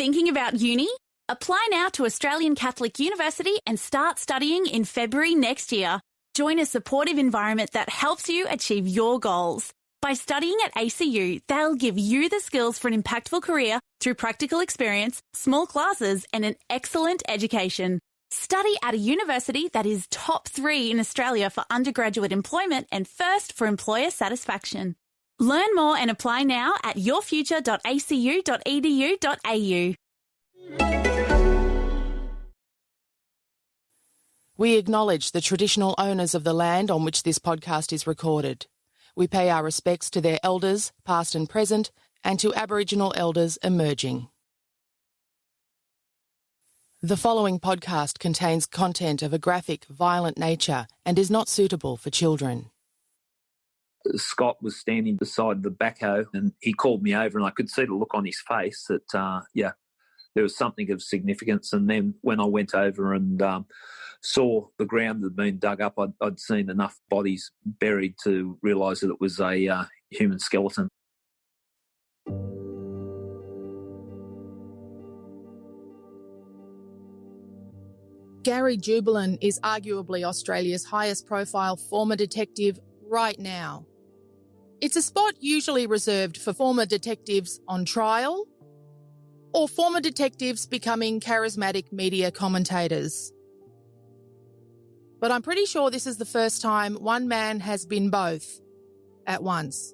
Thinking about uni? Apply now to Australian Catholic University and start studying in February next year. Join a supportive environment that helps you achieve your goals. By studying at ACU, they'll give you the skills for an impactful career through practical experience, small classes, and an excellent education. Study at a university that is top 3 in Australia for undergraduate employment and first for employer satisfaction. Learn more and apply now at yourfuture.acu.edu.au. We acknowledge the traditional owners of the land on which this podcast is recorded. We pay our respects to their elders, past and present, and to Aboriginal elders emerging. The following podcast contains content of a graphic, violent nature and is not suitable for children. Scott was standing beside the backhoe and he called me over and I could see the look on his face that, there was something of significance. And then when I went over and saw the ground that had been dug up, I'd seen enough bodies buried to realise that it was a human skeleton. Gary Jubelin is arguably Australia's highest profile former detective right now. It's a spot usually reserved for former detectives on trial or former detectives becoming charismatic media commentators. But I'm pretty sure this is the first time one man has been both at once.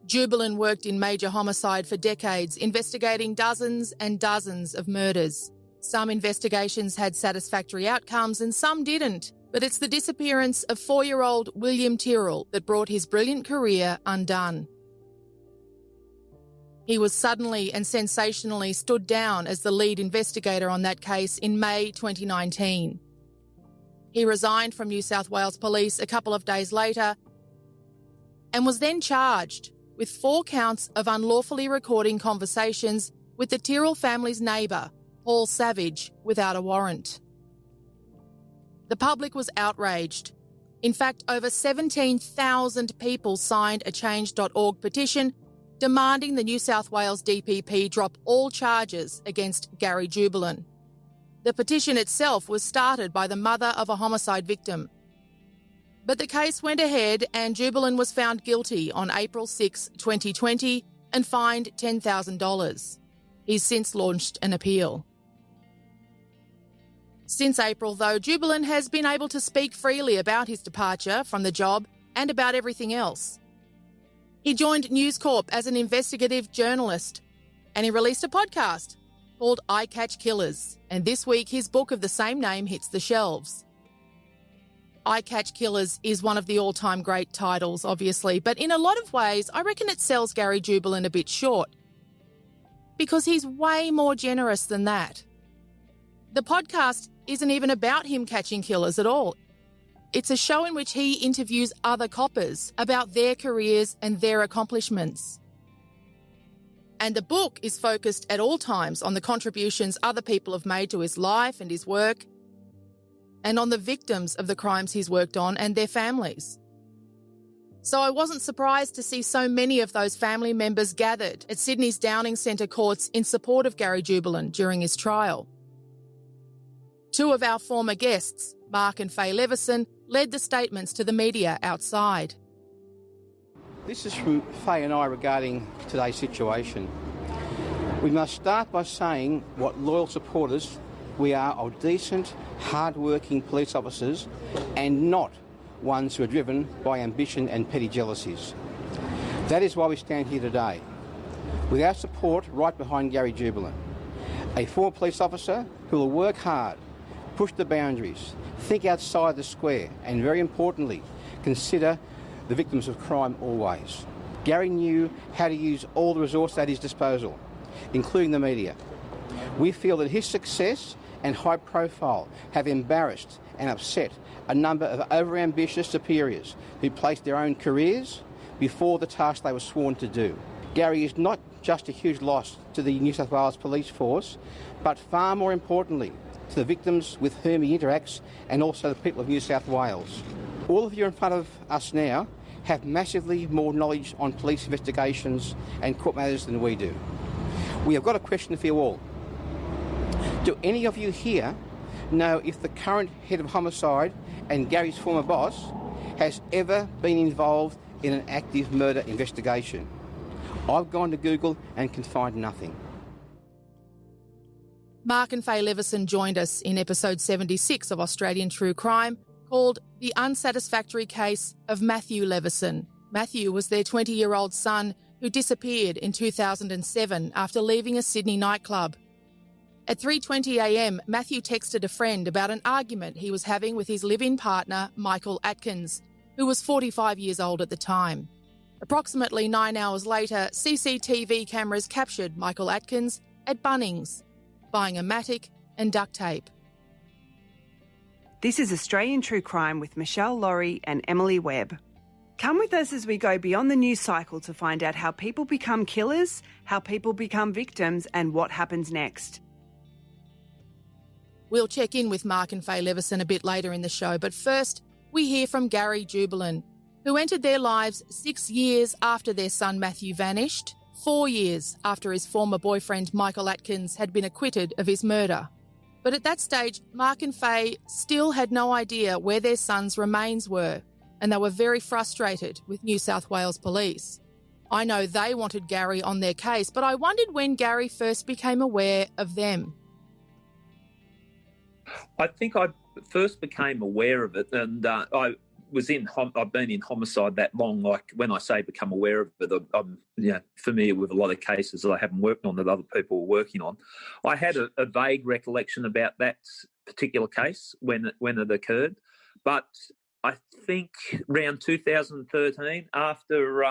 Jubelin worked in major homicide for decades, investigating dozens and dozens of murders. Some investigations had satisfactory outcomes and some didn't, but it's the disappearance of 4-year-old William Tyrell that brought his brilliant career undone. He was suddenly and sensationally stood down as the lead investigator on that case in May 2019. He resigned from New South Wales Police a couple of days later and was then charged with 4 counts of unlawfully recording conversations with the Tyrell family's neighbour, Paul Savage, without a warrant. The public was outraged. In fact, over 17,000 people signed a Change.org petition demanding the New South Wales DPP drop all charges against Gary Jubelin. The petition itself was started by the mother of a homicide victim. But the case went ahead and Jubelin was found guilty on April 6, 2020 and fined $10,000. He's since launched an appeal. Since April, though, Jubelin has been able to speak freely about his departure from the job and about everything else. He joined News Corp as an investigative journalist and he released a podcast called I Catch Killers, and this week his book of the same name hits the shelves. I Catch Killers is one of the all-time great titles, obviously, but in a lot of ways I reckon it sells Gary Jubelin a bit short because he's way more generous than that. The podcast isn't even about him catching killers at all. It's a show in which he interviews other coppers about their careers and their accomplishments. And the book is focused at all times on the contributions other people have made to his life and his work, and on the victims of the crimes he's worked on and their families. So I wasn't surprised to see so many of those family members gathered at Sydney's Downing Centre courts in support of Gary Jubelin during his trial. 2 of our former guests, Mark and Faye Leveson, led the statements to the media outside. This is from Faye and I regarding today's situation. We must start by saying what loyal supporters we are of decent, hard-working police officers and not ones who are driven by ambition and petty jealousies. That is why we stand here today, with our support right behind Gary Jubelin, a former police officer who will work hard, push the boundaries, think outside the square, and very importantly, consider the victims of crime always. Gary knew how to use all the resources at his disposal, including the media. We feel that his success and high profile have embarrassed and upset a number of over-ambitious superiors who placed their own careers before the task they were sworn to do. Gary is not just a huge loss to the New South Wales Police Force, but far more importantly, to the victims with whom he interacts and also the people of New South Wales. All of you in front of us now have massively more knowledge on police investigations and court matters than we do. We have got a question for you all. Do any of you here know if the current head of homicide and Gary's former boss has ever been involved in an active murder investigation? I've gone to Google and can find nothing. Mark and Faye Leveson joined us in episode 76 of Australian True Crime, called The Unsatisfactory Case of Matthew Leveson. Matthew was their 20-year-old son who disappeared in 2007 after leaving a Sydney nightclub. At 3:20am, Matthew texted a friend about an argument he was having with his live-in partner, Michael Atkins, who was 45 years old at the time. Approximately 9 hours later, CCTV cameras captured Michael Atkins at Bunnings, buying a mattock and duct tape. This is Australian True Crime with Meshel, Laurie and Emily Webb. Come with us as we go beyond the news cycle to find out how people become killers, how people become victims, and what happens next. We'll check in with Mark and Faye Leveson a bit later in the show, but first we hear from Gary Jubelin, who entered their lives 6 years after their son Matthew vanished, 4 years after his former boyfriend Michael Atkins had been acquitted of his murder. But at that stage, Mark and Faye still had no idea where their son's remains were, and they were very frustrated with New South Wales Police. I know they wanted Gary on their case, but I wondered when Gary first became aware of them. I think I first became aware of it, and I've been in homicide that long. Like when I say become aware of it, I'm familiar with a lot of cases that I haven't worked on that other people were working on. I had a vague recollection about that particular case when it occurred, but I think around 2013, after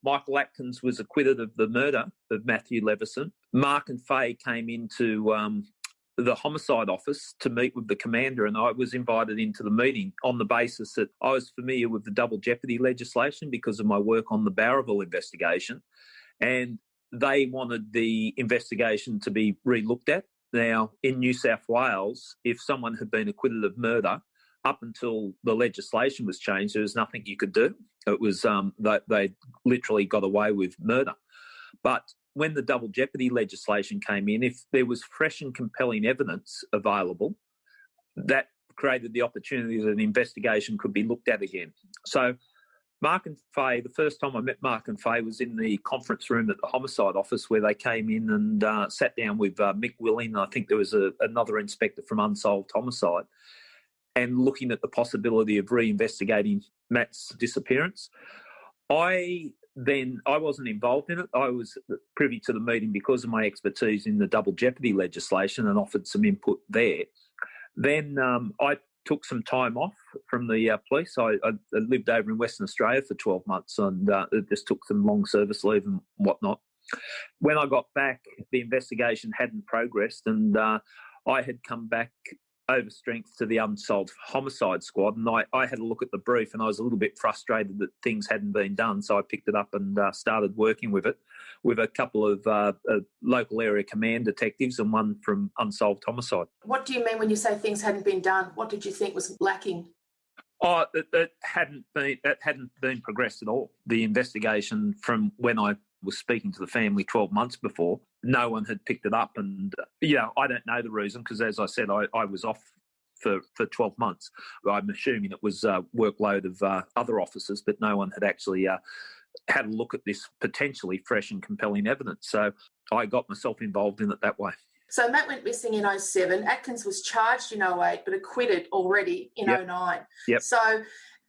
Michael Atkins was acquitted of the murder of Matthew Leveson, Mark and Faye came into the homicide office to meet with the commander, and I was invited into the meeting on the basis that I was familiar with the double jeopardy legislation because of my work on the Barraville investigation, and they wanted the investigation to be re-looked at. Now, in New South Wales, if someone had been acquitted of murder, up until the legislation was changed, there was nothing you could do. It was they literally got away with murder. But when the double jeopardy legislation came in, if there was fresh and compelling evidence available, that created the opportunity that an investigation could be looked at again. So Mark and Faye, the first time I met Mark and Faye was in the conference room at the homicide office, where they came in and sat down with Mick Willing. I think there was another inspector from Unsolved Homicide, and looking at the possibility of reinvestigating Matt's disappearance. I wasn't involved in it. I was privy to the meeting because of my expertise in the double jeopardy legislation and offered some input there. Then I took some time off from the police. I lived over in Western Australia for 12 months and just took some long service leave and whatnot. When I got back, the investigation hadn't progressed, and I had come back over strength to the Unsolved Homicide Squad, and I had a look at the brief, and I was a little bit frustrated that things hadn't been done, so I picked it up and started working with it with a couple of local area command detectives and one from Unsolved Homicide. What do you mean when you say things hadn't been done? What did you think was lacking? Oh, it hadn't been progressed at all. The investigation from when I was speaking to the family 12 months before, no one had picked it up, and I don't know the reason because, as I said, I was off for 12 months. I'm assuming it was workload of other officers, but no one had actually had a look at this potentially fresh and compelling evidence. So I got myself involved in it that way. So Matt went missing in 2007. Atkins was charged in 2008 but acquitted already in 2009. Yep. So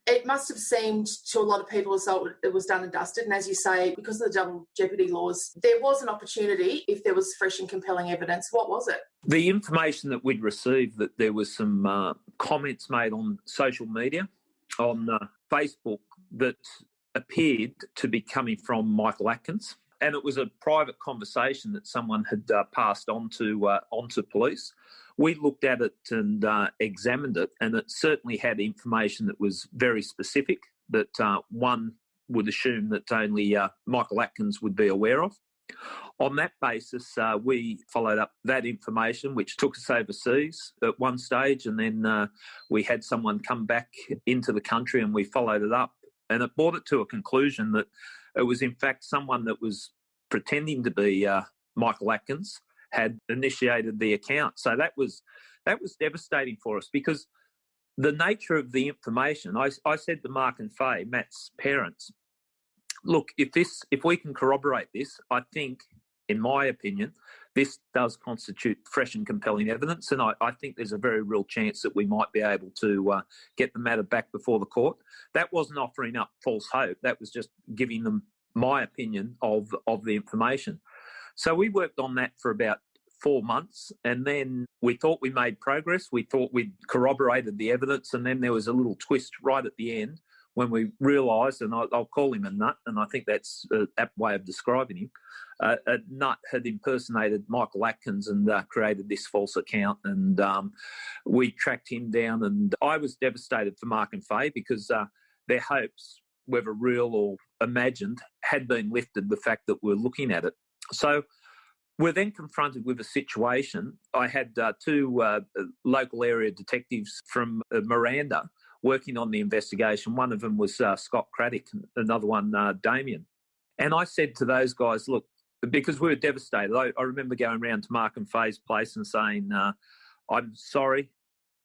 it must have seemed to a lot of people as though it was done and dusted. And as you say, because of the double jeopardy laws, there was an opportunity if there was fresh and compelling evidence. What was it? The information that we'd received, that there was some comments made on social media, on Facebook, that appeared to be coming from Michael Atkins. And it was a private conversation that someone had passed on to police. We looked at it and examined it, and it certainly had information that was very specific that one would assume that only Michael Atkins would be aware of. On that basis, we followed up that information, which took us overseas at one stage, and then we had someone come back into the country and we followed it up, and it brought it to a conclusion that it was in fact someone that was pretending to be Michael Atkins had initiated the account. So that was devastating for us, because the nature of the information, I said to Mark and Faye, Matt's parents, look, if we can corroborate this, I think, in my opinion, this does constitute fresh and compelling evidence, and I think there's a very real chance that we might be able to get the matter back before the court. That wasn't offering up false hope. That was just giving them my opinion of the information. So we worked on that for about 4 months, and then we thought we made progress. We thought we'd corroborated the evidence, and then there was a little twist right at the end when we realised, and I'll call him a nut, and I think that's an apt way of describing him, a nut had impersonated Michael Atkins and created this false account, and we tracked him down, and I was devastated for Mark and Faye, because their hopes, whether real or imagined, had been lifted, the fact that we're looking at it. So we're then confronted with a situation. I had two local area detectives from Miranda working on the investigation. One of them was Scott Craddock, another one, Damien. And I said to those guys, look, because we were devastated, I remember going around to Mark and Faye's place and saying, I'm sorry,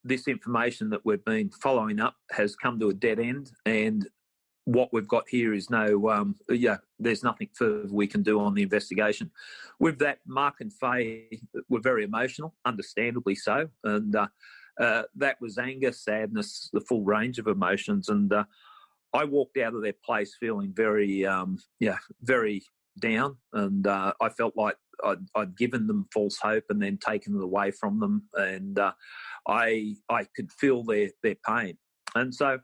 this information that we've been following up has come to a dead end, and what we've got here is there's nothing further we can do on the investigation. With that, Mark and Faye were very emotional, understandably so, and that was anger, sadness, the full range of emotions. And I walked out of their place feeling very, very down, and I felt like I'd given them false hope and then taken it away from them, and I could feel their pain. And so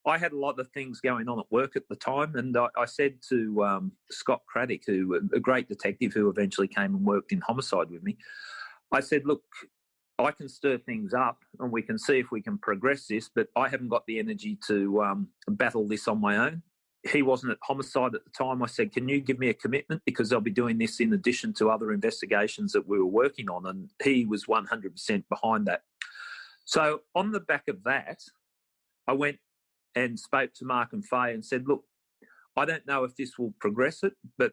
I had a lot of things going on at work at the time, and I said to Scott Craddock, a great detective who eventually came and worked in homicide with me, I said, look, I can stir things up and we can see if we can progress this, but I haven't got the energy to battle this on my own. He wasn't at homicide at the time. I said, can you give me a commitment, because I'll be doing this in addition to other investigations that we were working on, and he was 100% behind that. So on the back of that, I went and spoke to Mark and Faye and said, look, I don't know if this will progress it, but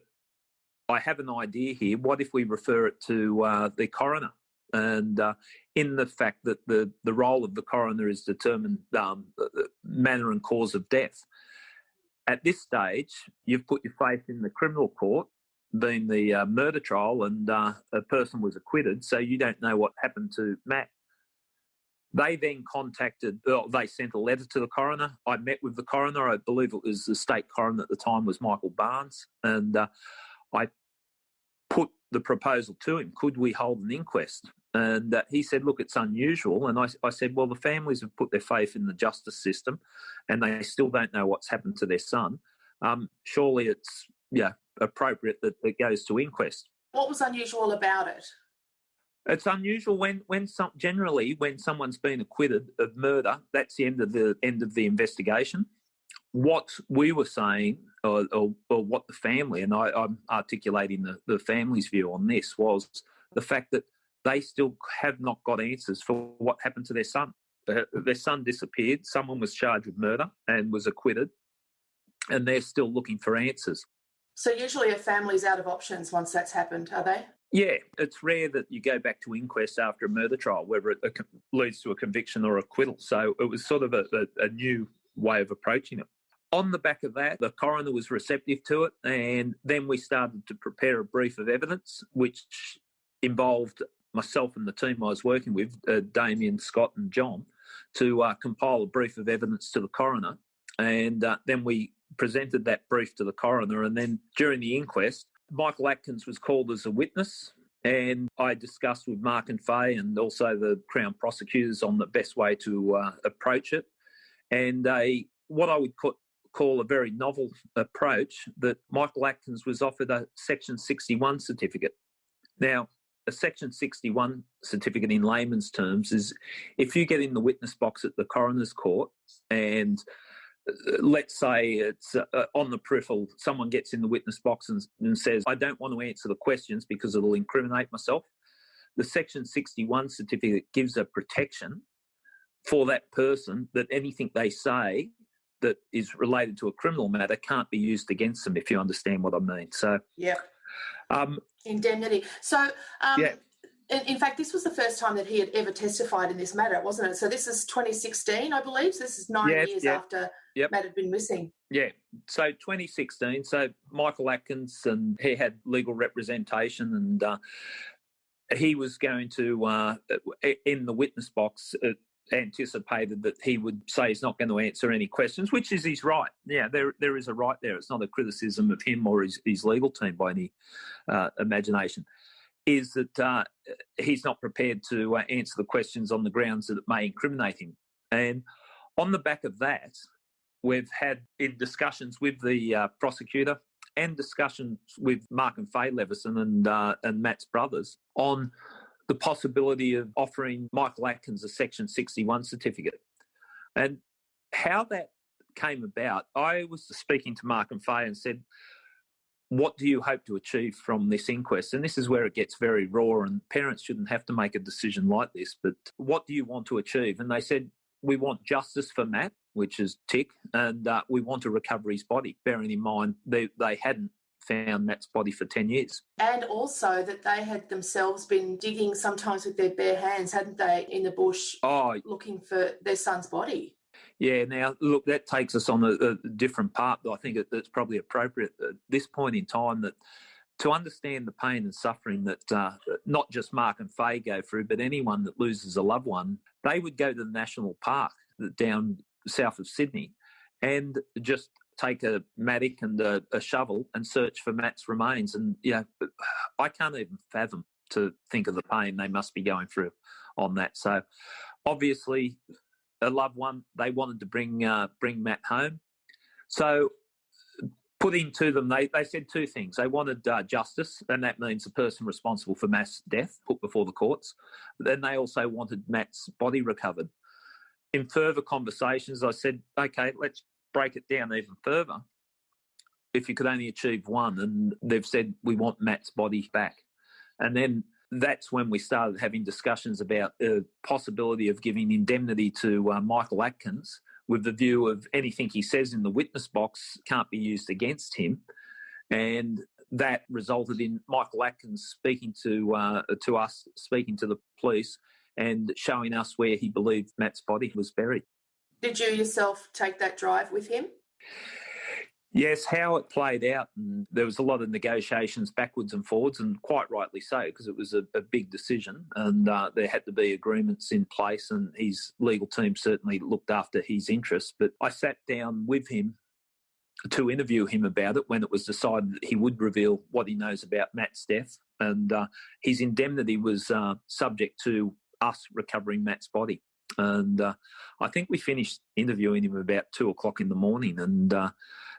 I have an idea here. What if we refer it to the coroner? And in the fact that the role of the coroner is determine the manner and cause of death. At this stage, you've put your faith in the criminal court, being the murder trial, and a person was acquitted, so you don't know what happened to Matt. They then they sent a letter to the coroner. I met with the coroner. I believe it was the state coroner at the time was Michael Barnes. And I put the proposal to him, could we hold an inquest? And he said, look, it's unusual. And I said, well, the families have put their faith in the justice system and they still don't know what's happened to their son. Surely it's appropriate that it goes to inquest. What was unusual about it? It's unusual when someone's been acquitted of murder, that's the end of the investigation. What we were saying, or what the family, and I'm articulating the family's view on this, was the fact that they still have not got answers for what happened to their son. Their son disappeared. Someone was charged with murder and was acquitted, and they're still looking for answers. So usually a family's out of options once that's happened, are they? Yeah, it's rare that you go back to inquest after a murder trial, whether it leads to a conviction or acquittal. So it was sort of a new way of approaching it. On the back of that, the coroner was receptive to it, and then we started to prepare a brief of evidence, which involved myself and the team I was working with, Damien, Scott and John, to compile a brief of evidence to the coroner. And then we presented that brief to the coroner, and then during the inquest, Michael Atkins was called as a witness, and I discussed with Mark and Faye and also the Crown prosecutors on the best way to approach it. And what I would call a very novel approach, that Michael Atkins was offered a Section 61 certificate. Now, a Section 61 certificate in layman's terms is if you get in the witness box at the coroner's court and let's say it's on the peripheral, someone gets in the witness box and says, I don't want to answer the questions because it'll incriminate myself. The Section 61 certificate gives a protection for that person that anything they say that is related to a criminal matter can't be used against them, if you understand what I mean. So, yeah. Indemnity. So, Yeah. in fact, this was the first time that he had ever testified in this matter, wasn't it? So this is 2016, I believe. So this is 9 years after Matt had been missing. Yeah. So 2016. So Michael Atkins, and he had legal representation, and he was going to, in the witness box, anticipated that he would say he's not going to answer any questions, which is his right. Yeah, there is a right there. It's not a criticism of him or his legal team by any imagination. Is that he's not prepared to answer the questions on the grounds that it may incriminate him. And on the back of that, we've had in discussions with the prosecutor and discussions with Mark and Faye Leveson and Matt's brothers on the possibility of offering Michael Atkins a Section 61 certificate. And how that came about, I was speaking to Mark and Faye and said, what do you hope to achieve from this inquest? And this is where it gets very raw, and parents shouldn't have to make a decision like this, but what do you want to achieve? And they said, we want justice for Matt, which is tick, and we want to recover his body, bearing in mind they hadn't found Matt's body for 10 years. And also that they had themselves been digging sometimes with their bare hands, hadn't they, in the bush, looking for their son's body. Yeah, now, look, that takes us on a different part, but I think it's probably appropriate at this point in time that to understand the pain and suffering that not just Mark and Faye go through, but anyone that loses a loved one, they would go to the national park down south of Sydney and just take a mattock and a shovel and search for Matt's remains. And, I can't even fathom to think of the pain they must be going through on that. So, obviously, a loved one, they wanted to bring Matt home. So putting to them, they said two things. They wanted justice, and that means the person responsible for Matt's death put before the courts. But then they also wanted Matt's body recovered. In further conversations, I said, okay, let's break it down even further. If you could only achieve one, and they've said, we want Matt's body back. And then that's when we started having discussions about the possibility of giving indemnity to Michael Atkins with the view of anything he says in the witness box can't be used against him. And that resulted in Michael Atkins speaking to us, speaking to the police and showing us where he believed Matt's body was buried. Did you yourself take that drive with him? Yes, how it played out, and there was a lot of negotiations backwards and forwards, and quite rightly so, because it was a big decision, and there had to be agreements in place, and his legal team certainly looked after his interests. But I sat down with him to interview him about it when it was decided that he would reveal what he knows about Matt's death, and his indemnity was subject to us recovering Matt's body. And I think we finished interviewing him about 2:00 in the morning, and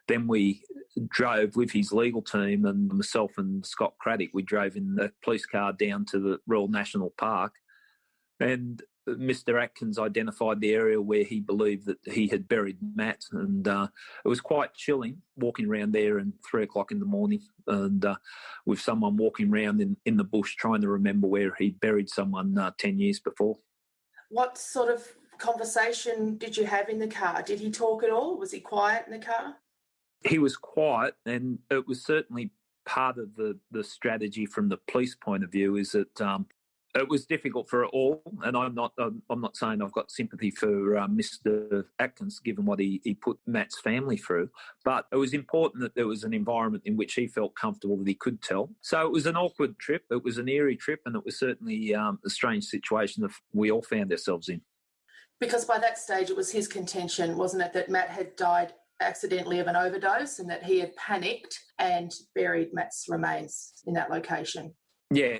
then we drove with his legal team, and myself and Scott Craddock, we drove in the police car down to the Royal National Park, and Mr. Atkins identified the area where he believed that he had buried Matt, and it was quite chilling walking around there at 3:00 in the morning, and with someone walking around in the bush trying to remember where he buried someone 10 years before. What sort of conversation did you have in the car? Did he talk at all? Was he quiet in the car? He was quiet, and it was certainly part of the strategy from the police point of view is that it was difficult for all, and I'm not saying I've got sympathy for Mr. Atkins, given what he put Matt's family through, but it was important that there was an environment in which he felt comfortable that he could tell. So it was an awkward trip, it was an eerie trip, and it was certainly a strange situation that we all found ourselves in. Because by that stage it was his contention, wasn't it, that Matt had died accidentally of an overdose and that he had panicked and buried Matt's remains in that location? Yeah.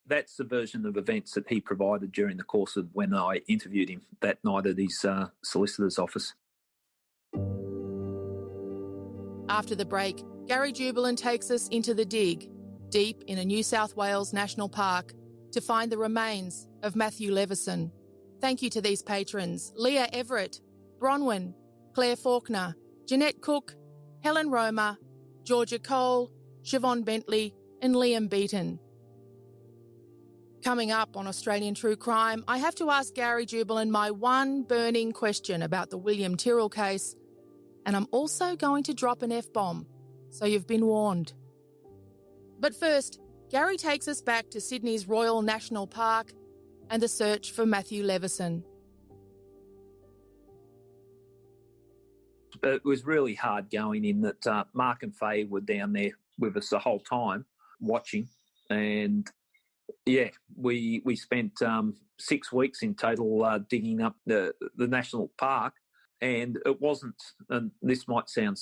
That's the version of events that he provided during the course of when I interviewed him that night at his solicitor's office. After the break, Gary Jubelin takes us into the dig, deep in a New South Wales national park, to find the remains of Matthew Leveson. Thank you to these patrons: Leah Everett, Bronwyn, Claire Faulkner, Jeanette Cook, Helen Roma, Georgia Cole, Siobhan Bentley and Liam Beaton. Coming up on Australian True Crime, I have to ask Gary Jubelin my one burning question about the William Tyrrell case, and I'm also going to drop an F-bomb, so you've been warned. But first, Gary takes us back to Sydney's Royal National Park and the search for Matthew Leveson. It was really hard going in that Mark and Faye were down there with us the whole time watching. And, yeah, we spent 6 weeks in total digging up the national park. And it wasn't, and this might sound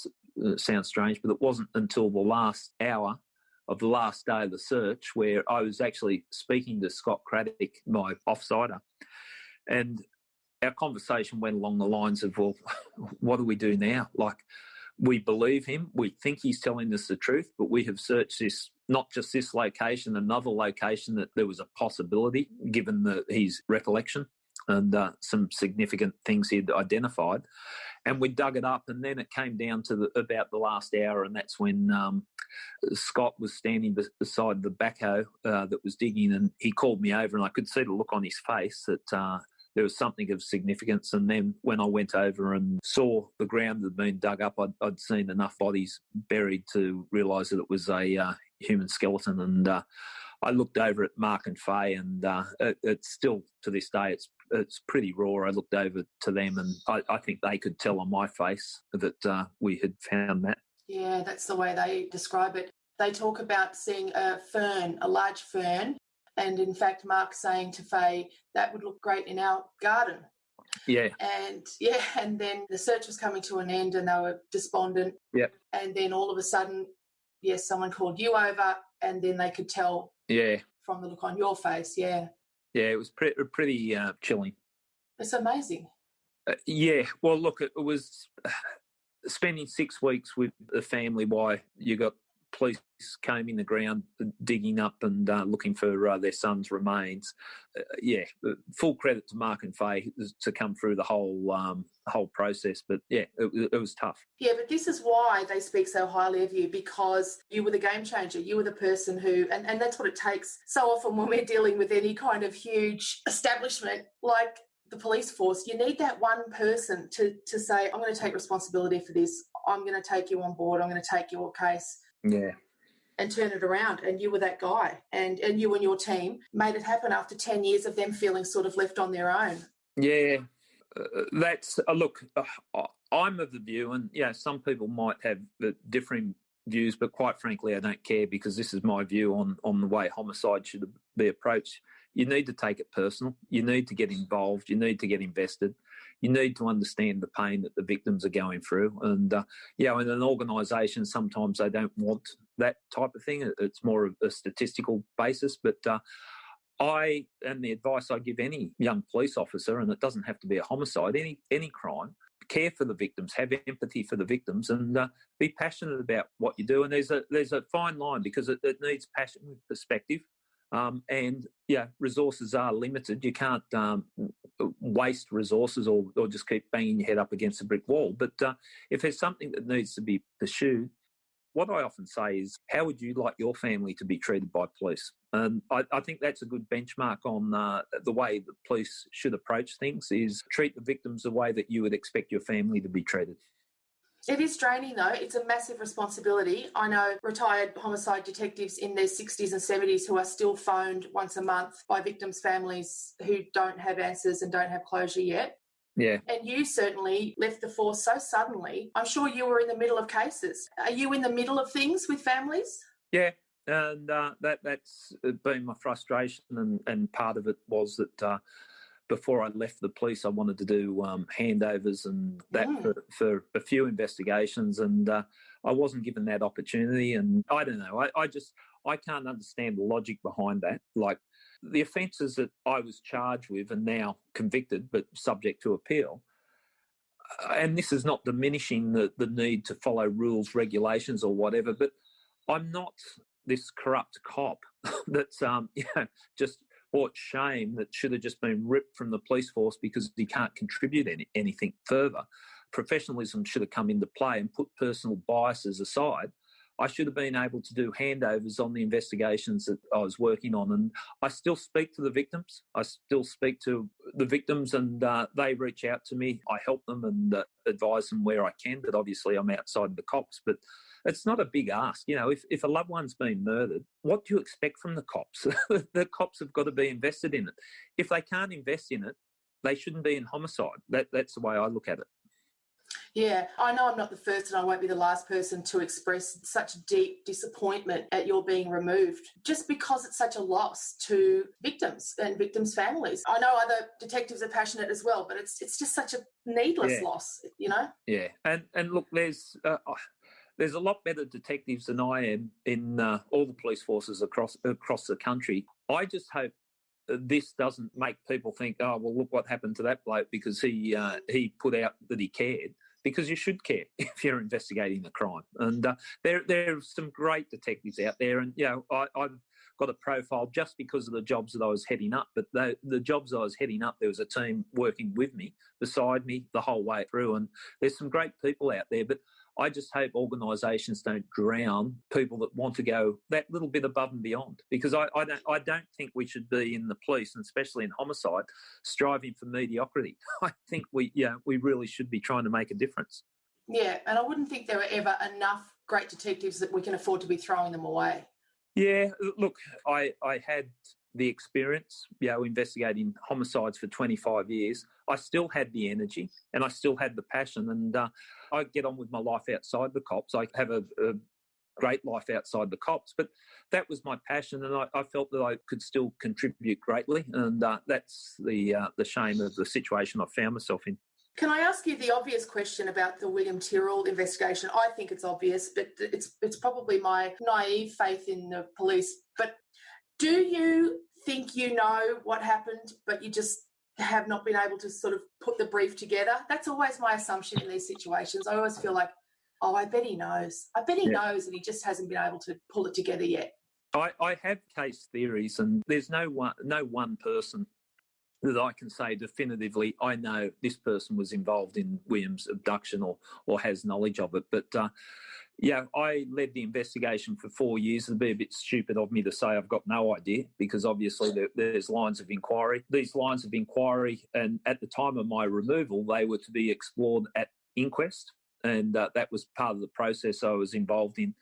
strange, but it wasn't until the last hour of the last day of the search where I was actually speaking to Scott Craddock, my offsider, and our conversation went along the lines of, well, what do we do now? Like, we believe him, we think he's telling us the truth, but we have searched this, not just this location, another location that there was a possibility, given his recollection and some significant things he'd identified. And we dug it up, and then it came down to about the last hour, and that's when Scott was standing beside the backhoe that was digging, and he called me over, and I could see the look on his face that there was something of significance. And then when I went over and saw the ground that had been dug up, I'd seen enough bodies buried to realise that it was a human skeleton. And I looked over at Mark and Faye, and it's still, to this day, it's pretty raw. I looked over to them, and I think they could tell on my face that we had found that. Yeah, that's the way they describe it. They talk about seeing a fern, a large fern, and in fact, Mark saying to Faye, that would look great in our garden. Yeah. And then the search was coming to an end and they were despondent. Yep. And then all of a sudden, yes, someone called you over, and then they could tell from the look on your face, Yeah, it was pretty chilling. It's amazing. Yeah, well, look, it was spending 6 weeks with the family while you got police combing the ground, digging up and looking for their son's remains. Full credit to Mark and Faye to come through the whole process. But, yeah, it was tough. Yeah, but this is why they speak so highly of you, because you were the game changer. You were the person who, and that's what it takes so often when we're dealing with any kind of huge establishment like the police force. You need that one person to say, I'm going to take responsibility for this. I'm going to take you on board. I'm going to take your case. Yeah. And turn it around. And you were that guy. And you and your team made it happen after 10 years of them feeling sort of left on their own. Yeah. That's look, I'm of the view, and some people might have differing views, but quite frankly, I don't care, because this is my view on the way homicide should be approached. You need to take it personal. You need to get involved. You need to get invested. You need to understand the pain that the victims are going through. And, in an organisation, sometimes they don't want that type of thing. It's more of a statistical basis. But and the advice I give any young police officer, and it doesn't have to be a homicide, any crime, care for the victims, have empathy for the victims, and be passionate about what you do. And there's a fine line, because it needs passion with perspective. Resources are limited. You can't waste resources or just keep banging your head up against a brick wall. But if there's something that needs to be pursued, what I often say is, how would you like your family to be treated by police? And I think that's a good benchmark on the way the police should approach things, is treat the victims the way that you would expect your family to be treated. It is draining, though. It's a massive responsibility. I know retired homicide detectives in their 60s and 70s who are still phoned once a month by victims' families who don't have answers and don't have closure yet. Yeah. And you certainly left the force so suddenly. I'm sure you were in the middle of cases. Are you in the middle of things with families? Yeah, and that's been my frustration, and part of it was that before I left the police, I wanted to do handovers and that for a few investigations, and I wasn't given that opportunity. And I don't know, I can't understand the logic behind that. Like, the offences that I was charged with and now convicted but subject to appeal, and this is not diminishing the need to follow rules, regulations or whatever, but I'm not this corrupt cop that's just brought shame that should have just been ripped from the police force because he can't contribute anything further. Professionalism should have come into play and put personal biases aside. I should have been able to do handovers on the investigations that I was working on. And I still speak to the victims. I still speak to the victims, and they reach out to me. I help them and advise them where I can, but obviously I'm outside the cops. But it's not a big ask. You know, if a loved one's been murdered, what do you expect from the cops? The cops have got to be invested in it. If they can't invest in it, they shouldn't be in homicide. That's the way I look at it. Yeah, I know I'm not the first and I won't be the last person to express such deep disappointment at your being removed, just because it's such a loss to victims and victims' families. I know other detectives are passionate as well, but it's just such a needless loss, you know? Yeah, and look, there's a lot better detectives than I am in all the police forces across the country. I just hope this doesn't make people think, oh, well, look what happened to that bloke because he put out that he cared. Because you should care if you're investigating a crime. And there are some great detectives out there. And, you know, I've got a profile just because of the jobs that I was heading up. But the jobs I was heading up, there was a team working with me, beside me, the whole way through. And there's some great people out there. But I just hope organisations don't drown people that want to go that little bit above and beyond. Because I don't think we should be in the police, and especially in homicide, striving for mediocrity. I think we really should be trying to make a difference. Yeah, and I wouldn't think there were ever enough great detectives that we can afford to be throwing them away. Yeah, look, I had the experience, investigating homicides for 25 years. I still had the energy and I still had the passion, and I get on with my life outside the cops. I have a great life outside the cops, but that was my passion, and I felt that I could still contribute greatly, and that's the shame of the situation I found myself in. Can I ask you the obvious question about the William Tyrell investigation? I think it's obvious, but it's probably my naive faith in the police. But do you think you know what happened, but you just have not been able to sort of put the brief together? That's always my assumption in these situations. I always feel like, oh, I bet he knows. I bet he knows, and he just hasn't been able to pull it together yet. I have case theories, and there's no one person that I can say definitively, I know this person was involved in William's abduction or has knowledge of it. But, I led the investigation for 4 years. It'd be a bit stupid of me to say I've got no idea, because obviously there's lines of inquiry. These lines of inquiry, and at the time of my removal, they were to be explored at inquest, and that was part of the process I was involved in,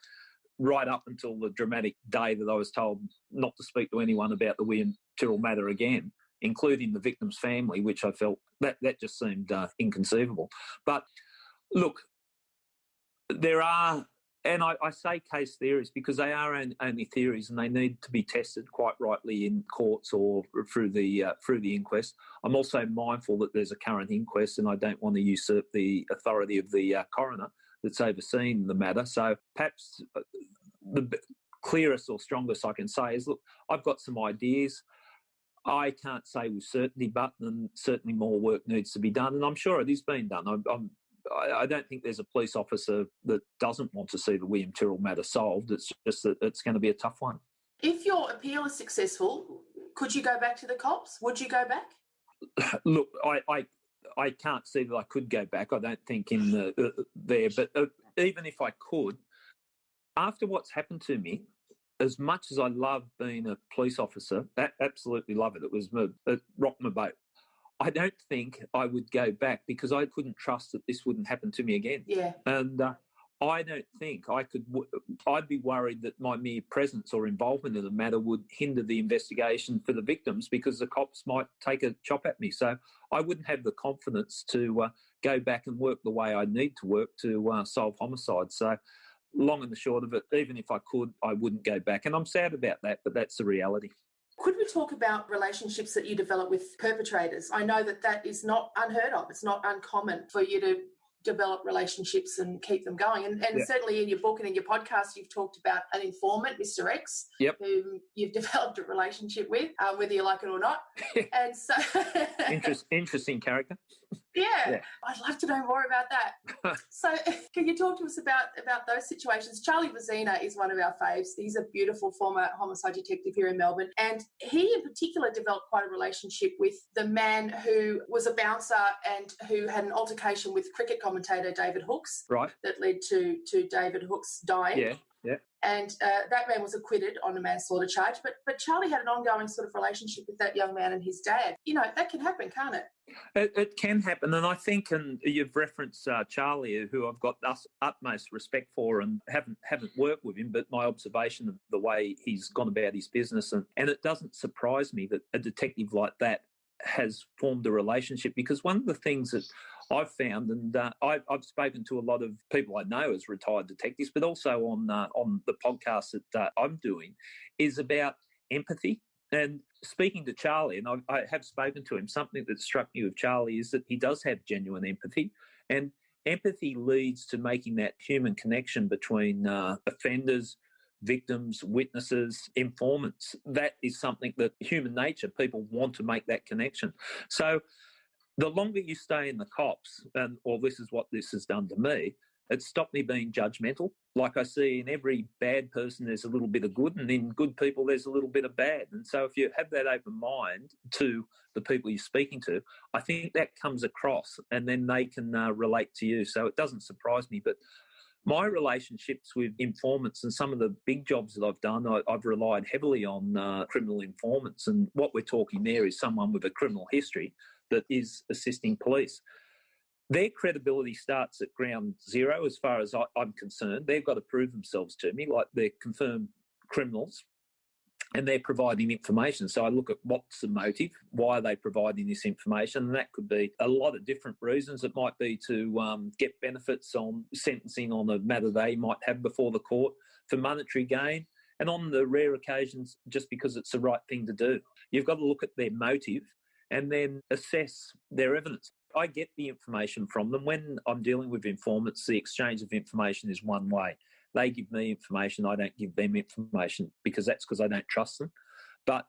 right up until the dramatic day that I was told not to speak to anyone about the William Tyrell matter again, including the victim's family, which I felt that just seemed inconceivable. But look, there are, and I say case theories because they are only theories, and they need to be tested quite rightly in courts or through the inquest. I'm also mindful that there's a current inquest, and I don't want to usurp the authority of the coroner that's overseeing the matter. So perhaps the clearest or strongest I can say is, look, I've got some ideas. I can't say with certainty, but certainly more work needs to be done, and I'm sure it is being done. I don't think there's a police officer that doesn't want to see the William Tyrell matter solved. It's just that it's going to be a tough one. If your appeal is successful, could you go back to the cops? Would you go back? Look, I can't see that I could go back. I don't think in there, but even if I could, after what's happened to me, as much as I love being a police officer, absolutely love it. It rocked my boat. I don't think I would go back because I couldn't trust that this wouldn't happen to me again. Yeah. And I don't think I could. I'd be worried that my mere presence or involvement in the matter would hinder the investigation for the victims, because the cops might take a chop at me. So I wouldn't have the confidence to go back and work the way I need to work to solve homicide. So long and the short of it, even if I could, I wouldn't go back. And I'm sad about that, but that's the reality. Could we talk about relationships that you develop with perpetrators? I know that is not unheard of. It's not uncommon for you to develop relationships and keep them going. And certainly in your book and in your podcast, you've talked about an informant, Mr. X, whom you've developed a relationship with, whether you like it or not. And so interesting character. Yeah, I'd love to know more about that. So can you talk to us about those situations? Charlie Vazina is one of our faves. He's a beautiful former homicide detective here in Melbourne. And he in particular developed quite a relationship with the man who was a bouncer and who had an altercation with cricket commentator David Hooks. Right. That led to David Hooks dying. Yeah. And that man was acquitted on a manslaughter charge. But Charlie had an ongoing sort of relationship with that young man and his dad. You know, that can happen, can't it? It can happen, and I think, and you've referenced Charlie, who I've got utmost respect for, and haven't worked with him, but my observation of the way he's gone about his business, and it doesn't surprise me that a detective like that has formed a relationship, because one of the things that I've found, and I've spoken to a lot of people I know as retired detectives, but also on the podcast that I'm doing, is about empathy. And speaking to Charlie, and I have spoken to him, something that struck me with Charlie is that he does have genuine empathy, and empathy leads to making that human connection between offenders, victims, witnesses, informants. That is something that human nature, people want to make that connection. So the longer you stay in the cops, or this is what this has done to me, it stopped me being judgmental. Like I see in every bad person, there's a little bit of good, and in good people, there's a little bit of bad. And so if you have that open mind to the people you're speaking to, I think that comes across, and then they can relate to you. So it doesn't surprise me. But my relationships with informants, and some of the big jobs that I've done, I've relied heavily on criminal informants. And what we're talking there is someone with a criminal history that is assisting police. Their credibility starts at ground zero as far as I'm concerned. They've got to prove themselves to me, like they're confirmed criminals, and they're providing information. So I look at what's the motive, why are they providing this information, and that could be a lot of different reasons. It might be to get benefits on sentencing on a matter they might have before the court, for monetary gain, and on the rare occasions, just because it's the right thing to do. You've got to look at their motive and then assess their evidence. I get the information from them. When I'm dealing with informants, the exchange of information is one way. They give me information, I don't give them information, because I don't trust them. But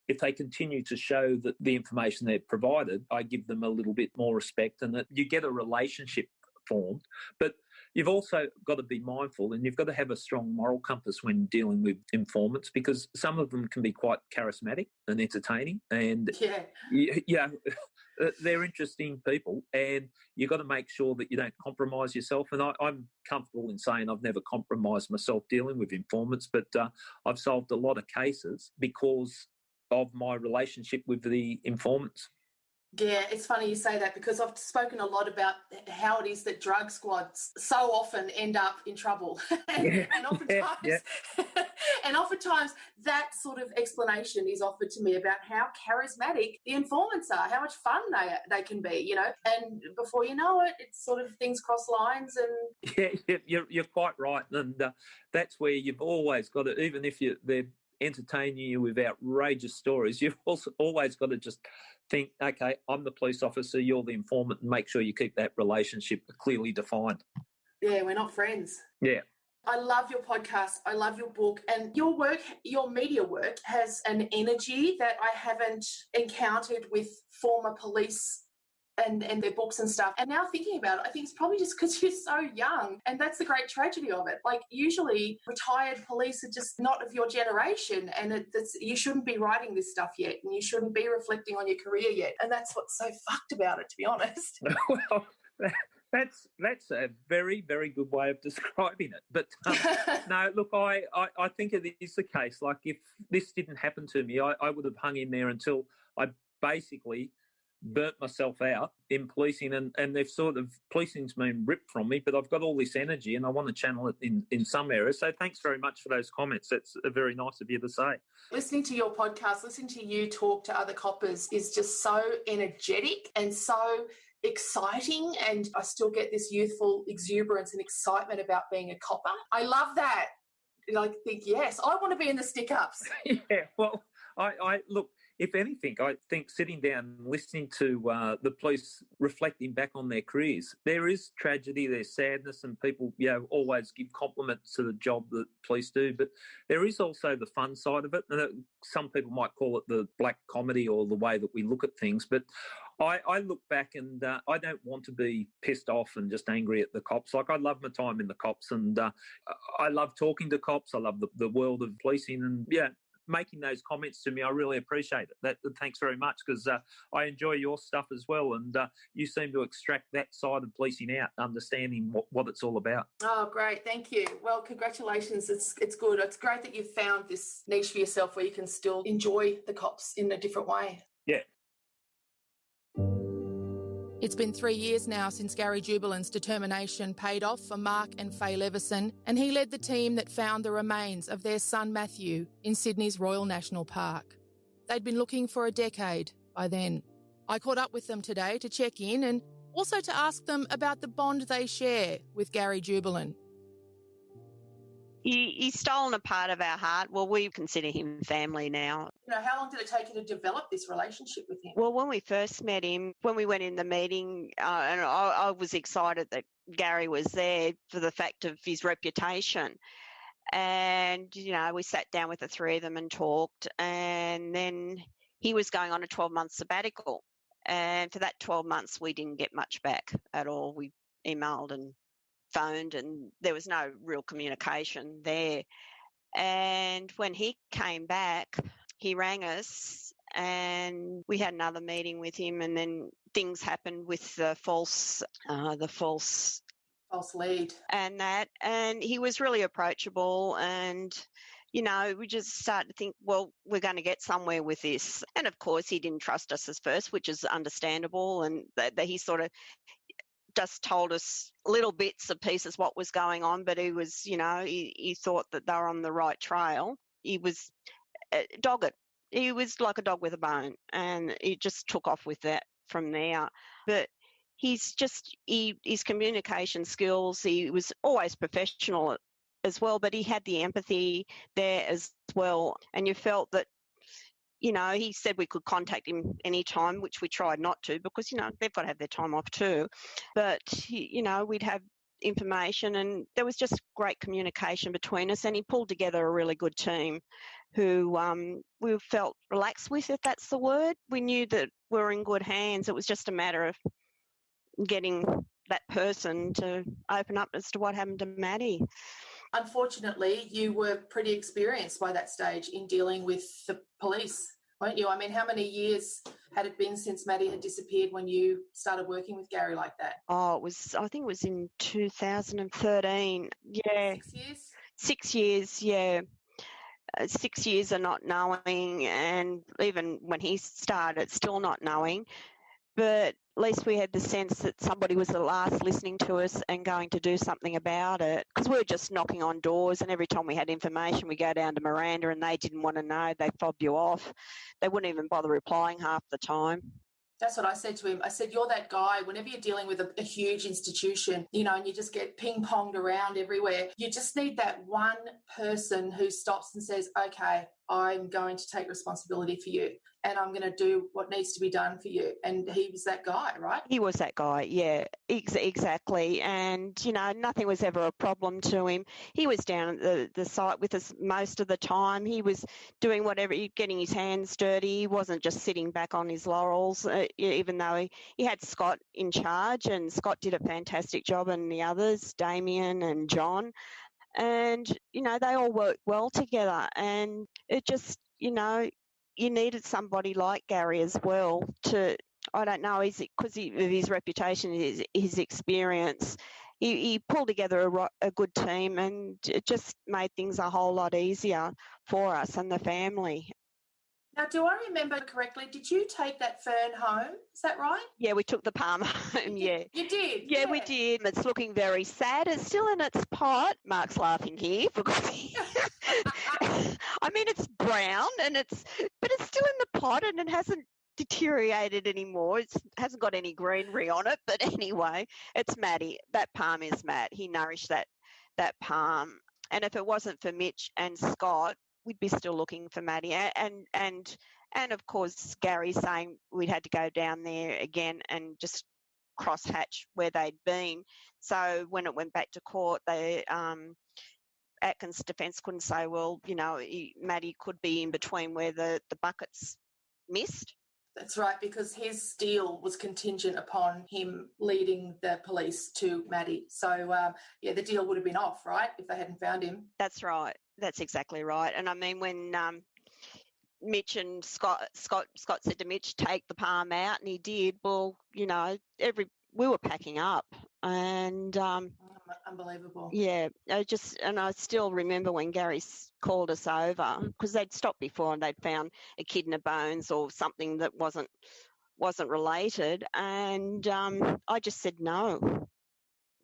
if they continue to show that the information they've provided, I give them a little bit more respect, and that you get a relationship formed. But you've also got to be mindful, and you've got to have a strong moral compass when dealing with informants, because some of them can be quite charismatic and entertaining, and they're interesting people, and you've got to make sure that you don't compromise yourself. And I'm comfortable in saying I've never compromised myself dealing with informants, but I've solved a lot of cases because of my relationship with the informants. Yeah, it's funny you say that, because I've spoken a lot about how it is that drug squads so often end up in trouble. and oftentimes that sort of explanation is offered to me about how charismatic the informants are, how much fun they can be, you know, and before you know it, it's sort of things cross lines. And yeah, you're quite right, and that's where you've always got to, even if they're entertaining you with outrageous stories, you've also always got to just think, okay, I'm the police officer, you're the informant, and make sure you keep that relationship clearly defined. Yeah, we're not friends. Yeah. I love your podcast. I love your book, and your work, your media work has an energy that I haven't encountered with former police and their books and stuff. And now thinking about it, I think it's probably just because you're so young, and that's the great tragedy of it. Like, usually retired police are just not of your generation, and you shouldn't be writing this stuff yet, and you shouldn't be reflecting on your career yet. And that's what's so fucked about it, to be honest. Well, that's a very, very good way of describing it. But no, look, I think it is the case. Like, if this didn't happen to me, I would have hung in there until I basically burnt myself out in policing, and they've sort of, policing's been ripped from me, but I've got all this energy and I want to channel it in some areas. So thanks very much for those comments. That's very nice of you to say. Listening to your podcast, listening to you talk to other coppers is just so energetic and so exciting, and I still get this youthful exuberance and excitement about being a copper. I love that. And I think, yes, I want to be in the stick-ups. Yeah, well, I look, if anything, I think sitting down and listening to the police reflecting back on their careers, there is tragedy, there's sadness, and people, always give compliments to the job that police do. But there is also the fun side of it. And some people might call it the black comedy, or the way that we look at things. But I look back, and I don't want to be pissed off and just angry at the cops. Like, I love my time in the cops, and I love talking to cops. I love the world of policing, and making those comments to me. I really appreciate it. Thanks very much, because I enjoy your stuff as well, and you seem to extract that side of policing out, understanding what it's all about. Oh, great. Thank you. Well, congratulations. It's good. It's great that you've found this niche for yourself where you can still enjoy the cops in a different way. Yeah. It's been 3 years now since Gary Jubelin's determination paid off for Mark and Faye Leveson, and he led the team that found the remains of their son Matthew in Sydney's Royal National Park. They'd been looking for a decade by then. I caught up with them today to check in and also to ask them about the bond they share with Gary Jubelin. He's stolen a part of our heart. Well, we consider him family now. How long did it take you to develop this relationship with him? Well, when we first met him, when we went in the meeting, and I was excited that Gary was there for the fact of his reputation. And, we sat down with the three of them and talked. And then he was going on a 12-month sabbatical. And for that 12 months, we didn't get much back at all. We emailed and phoned, and there was no real communication there. And when he came back, he rang us and we had another meeting with him, and then things happened with the false lead and he was really approachable, and we just started to think, well, we're going to get somewhere with this. And of course he didn't trust us at first, which is understandable, and that he sort of just told us little bits of pieces what was going on, but he was, he thought that they were on the right trail. He was dogged. He was like a dog with a bone, and he just took off with that from there. But his communication skills, he was always professional as well, but he had the empathy there as well. And you felt that, he said we could contact him anytime, which we tried not to, because, they've got to have their time off too. But, we'd have information, and there was just great communication between us, and he pulled together a really good team who we felt relaxed with, if that's the word. We knew that we were in good hands. It was just a matter of getting that person to open up as to what happened to Maddie. Unfortunately, you were pretty experienced by that stage in dealing with the police, weren't you? I mean, how many years had it been since Maddie had disappeared when you started working with Gary like that? Oh, I think it was in 2013. Yeah. 6 years? 6 years, yeah. 6 years of not knowing, and even when he started, still not knowing. But at least we had the sense that somebody was at last listening to us and going to do something about it. Because we were just knocking on doors, and every time we had information, we go down to Miranda, and they didn't want to know. They fobbed you off. They wouldn't even bother replying half the time. That's what I said to him. I said, you're that guy, whenever you're dealing with a huge institution, and you just get ping-ponged around everywhere, you just need that one person who stops and says, okay, I'm going to take responsibility for you, and I'm going to do what needs to be done for you. And he was that guy, right? He was that guy, yeah, exactly. And, nothing was ever a problem to him. He was down at the site with us most of the time. He was doing whatever, getting his hands dirty. He wasn't just sitting back on his laurels, even though he had Scott in charge, and Scott did a fantastic job, and the others, Damien and John. And, they all worked well together, and it just, you needed somebody like Gary as well to, I don't know, because of his reputation, his experience, he pulled together a good team, and it just made things a whole lot easier for us and the family. Now, do I remember correctly, did you take that fern home? Is that right? Yeah, we took the palm home, yeah. You did? Yeah, we did. It's looking very sad. It's still in its pot. Mark's laughing here because I mean, it's brown, but it's still in the pot, and it hasn't deteriorated anymore. It hasn't got any greenery on it, but anyway, it's Maddie. That palm is Matt. He nourished that palm. And if it wasn't for Mitch and Scott, we'd be still looking for Maddie. And of course, Gary saying we'd had to go down there again and just cross-hatch where they'd been. So when it went back to court, Atkins' defence couldn't say, well, Maddie could be in between where the buckets missed. That's right, because his deal was contingent upon him leading the police to Maddie. So, the deal would have been off, right, if they hadn't found him. That's right. That's exactly right. And I mean, when Mitch and Scott said to Mitch, take the palm out, and he did. Well, we were packing up, and unbelievable. Yeah, I still remember when Gary called us over, because they'd stopped before and they'd found a kidney bones or something that wasn't related, and I just said no.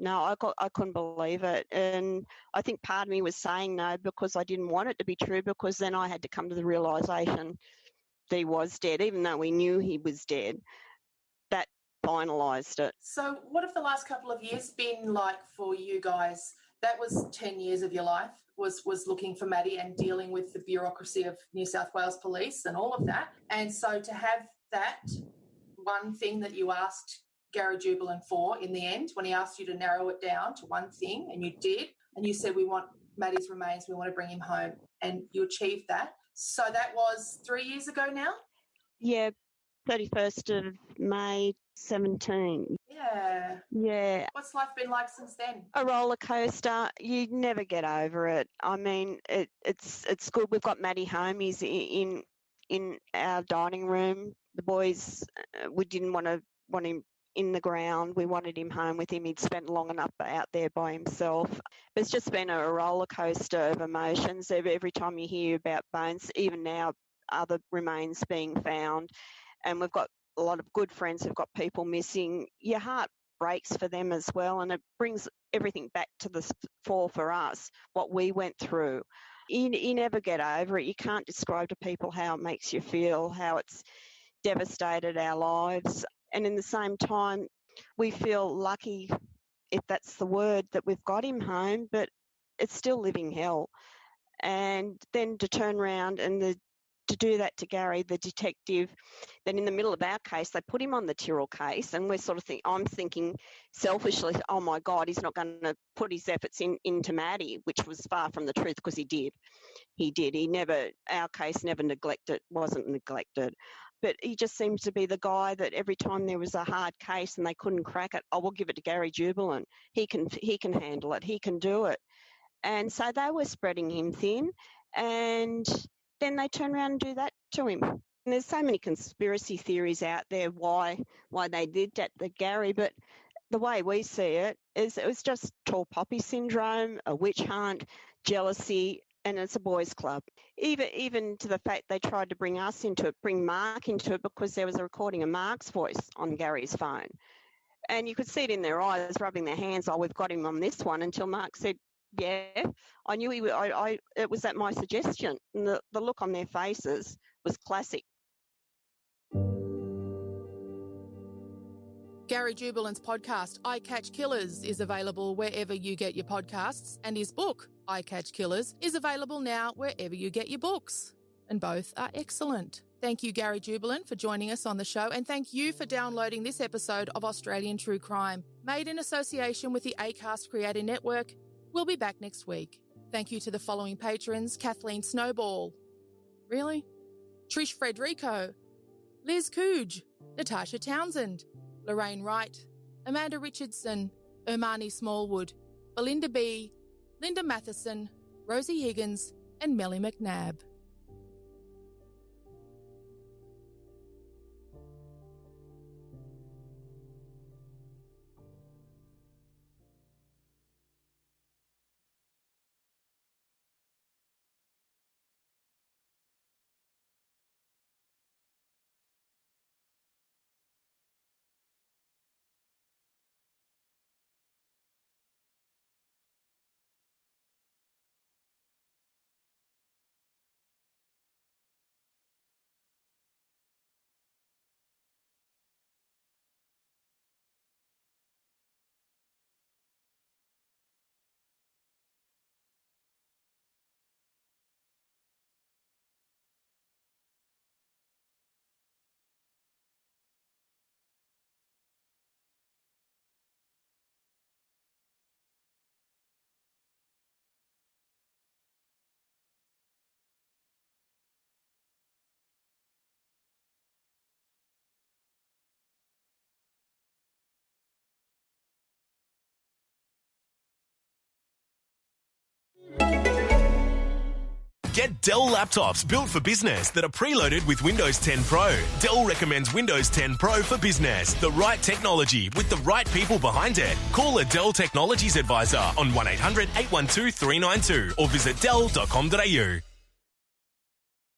No, I couldn't believe it. And I think part of me was saying no because I didn't want it to be true, because then I had to come to the realisation that he was dead, even though we knew he was dead. That finalised it. So what have the last couple of years been like for you guys? That was 10 years of your life, was looking for Maddie and dealing with the bureaucracy of New South Wales Police and all of that. And so to have that one thing that you asked Gary Jubelin for in the end, when he asked you to narrow it down to one thing, and you did, and you said, we want Maddie's remains, we want to bring him home, and you achieved that. So that was 3 years ago now? Yeah, 31st of May 17. Yeah. What's life been like since then? A roller coaster. You never get over it. I mean, it's good. We've got Maddie home. He's in our dining room. The boys, we didn't want him in the ground. We wanted him home with him. He'd spent long enough out there by himself. But it's just been a roller coaster of emotions. Every time you hear about bones, even now, other remains being found, and we've got a lot of good friends who've got people missing. Your heart breaks for them as well, and it brings everything back to the fore for us, what we went through. You never get over it. You can't describe to people how it makes you feel, how it's devastated our lives. And in the same time, we feel lucky, if that's the word, that we've got him home, but it's still living hell. And then to turn around and to do that to Gary, the detective, then in the middle of our case, they put him on the Tyrell case, and we're sort of I'm thinking selfishly, oh my God, he's not going to put his efforts into Maddie, which was far from the truth, because he did. Our case never wasn't neglected. But he just seems to be the guy that every time there was a hard case and they couldn't crack it, we'll give it to Gary Jubelin. He can handle it. He can do it. And so they were spreading him thin, and then they turn around and do that to him. And there's so many conspiracy theories out there why they did that to Gary, but the way we see it is it was just tall poppy syndrome, a witch hunt, jealousy, and it's a boys' club. Even to the fact they tried to bring Mark into it, because there was a recording of Mark's voice on Gary's phone. And you could see it in their eyes, rubbing their hands, we've got him on this one, until Mark said, yeah, I knew he would. It was at my suggestion. And the look on their faces was classic. Gary Jubelin's podcast, I Catch Killers, is available wherever you get your podcasts, and his book, I Catch Killers, is available now wherever you get your books. And both are excellent. Thank you, Gary Jubelin, for joining us on the show, and thank you for downloading this episode of Australian True Crime, made in association with the Acast Creator Network. We'll be back next week. Thank you to the following patrons: Kathleen Snowball. Really? Trish Frederico. Liz Cooge. Natasha Townsend. Lorraine Wright. Amanda Richardson. Ermani Smallwood. Belinda B. Linda Matheson. Rosie Higgins. And Melly McNabb. Get Dell laptops built for business that are preloaded with Windows 10 Pro. Dell recommends Windows 10 Pro for business. The right technology with the right people behind it. Call a Dell Technologies advisor on 1800 812 392 or visit dell.com.au.